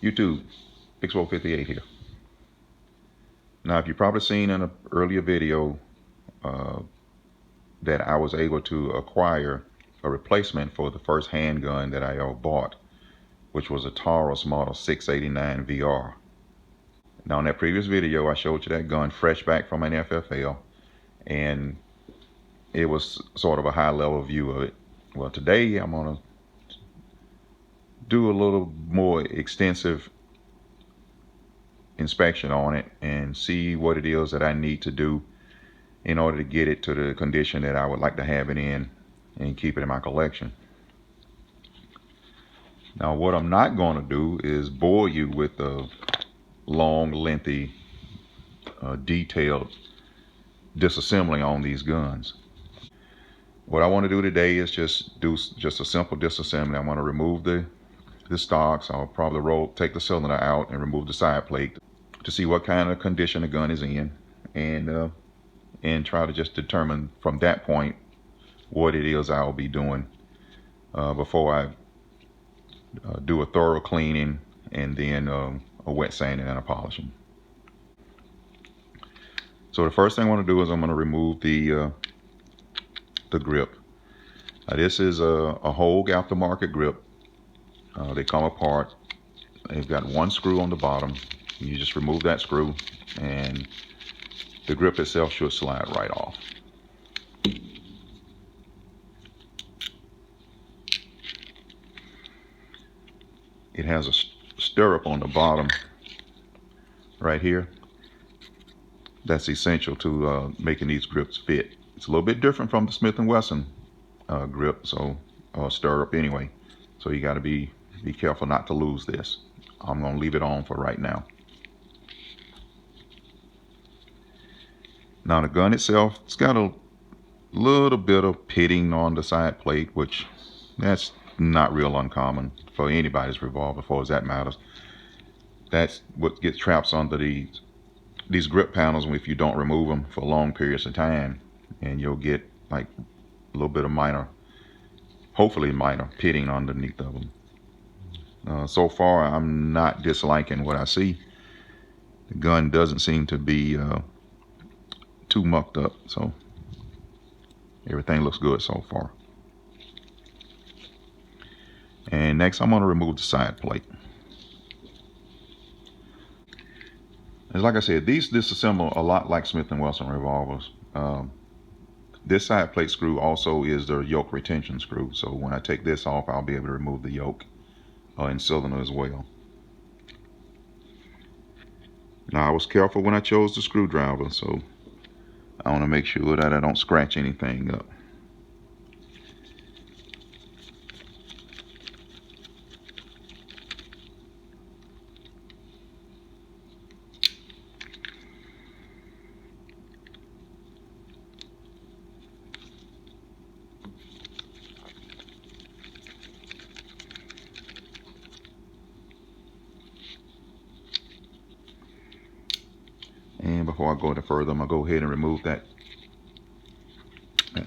YouTube, Pixel58 here. Now, if you've probably seen in an earlier video that I was able to acquire a replacement for the first handgun that I ever bought, which was a Taurus model 689VR. Now, in that previous video, I showed you that gun fresh back from an FFL, and it was sort of a high-level view of it. Well, today I'm going to do a little more extensive inspection on it and see what it is that I need to do in order to get it to the condition that I would like to have it in and keep it in my collection. Now, what I'm not going to do is bore you with a long, lengthy, detailed disassembling on these guns. What I want to do today is just do a simple disassembly. I'm going to remove the stocks. I'll probably take the cylinder out and remove the side plate to see what kind of condition the gun is in, and try to just determine from that point what it is I'll be doing before I do a thorough cleaning and then a wet sanding and a polishing. So the first thing I want to do is I'm going to remove the grip. Now, this is a Hogue aftermarket grip. They come apart. They've got one screw on the bottom. You just remove that screw and the grip itself should slide right off. It has a stirrup on the bottom right here. That's essential to making these grips fit. It's a little bit different from the Smith & Wesson grip, stirrup anyway. So you got to be careful not to lose this. I'm going to leave it on for right now. Now, the gun itself, it's got a little bit of pitting on the side plate, which that's not real uncommon for anybody's revolver, for as that matters. That's what gets trapped under these grip panels if you don't remove them for long periods of time, and you'll get like a little bit of hopefully minor pitting underneath of them. So far, I'm not disliking what I see. The gun doesn't seem to be too mucked up, so everything looks good so far. And next, I'm going to remove the side plate. As like I said, these disassemble a lot like Smith & Wesson revolvers. This side plate screw also is the yoke retention screw, so when I take this off, I'll be able to remove the yoke and cylinder as well. Now, I was careful when I chose the screwdriver, so I want to make sure that I don't scratch anything up. And before I go any further, I'm going to go ahead and remove that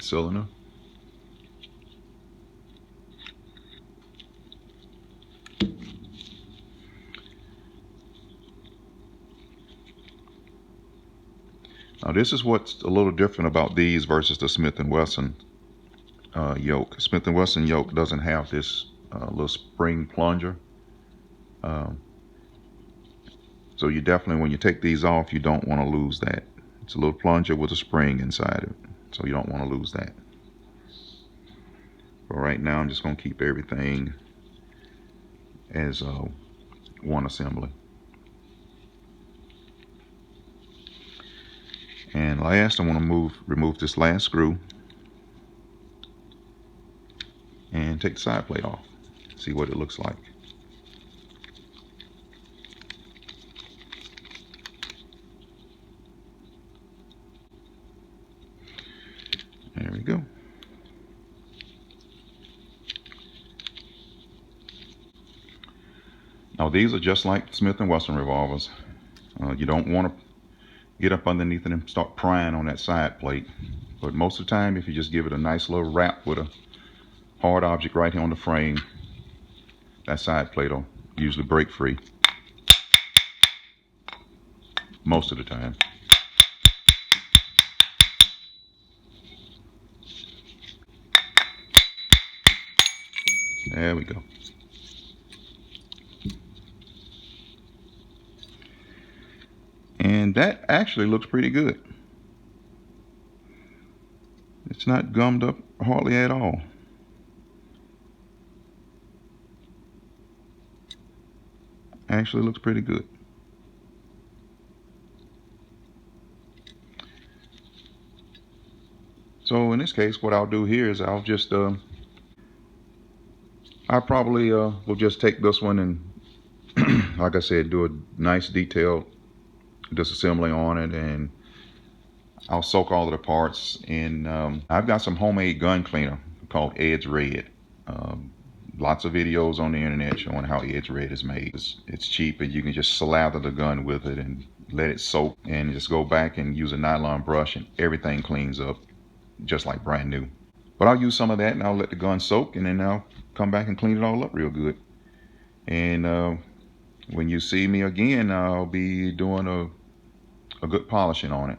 cylinder. Now, this is what's a little different about these versus the Smith & Wesson yoke. Smith & Wesson yoke doesn't have this little spring plunger. So you definitely, when you take these off, you don't want to lose that. It's a little plunger with a spring inside it, so you don't want to lose that. But right now, I'm just going to keep everything as one assembly. And last, I want to remove this last screw and take the side plate off. See what it looks like. There we go. Now, these are just like Smith & Wesson revolvers. You don't want to get up underneath it and start prying on that side plate. But most of the time, if you just give it a nice little wrap with a hard object right here on the frame, that side plate will usually break free. most of the time. There we go. And that actually looks pretty good. It's not gummed up hardly at all. Actually looks pretty good. So in this case, what I'll do here is I'll just I probably will just take this one and like I said, do a nice detailed disassembly on it, and I'll soak all of the parts in. I've got some homemade gun cleaner called Edge Red. Um, Lots of videos on the internet showing how Edge Red is made. It's cheap, and you can just slather the gun with it and let it soak, and just go back and use a nylon brush, and everything cleans up just like brand new. But I'll use some of that, and I'll let the gun soak, and then I'll come back and clean it all up real good. And when you see me again, I'll be doing a good polishing on it.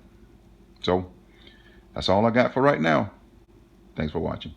So that's all I got for right now. Thanks for watching.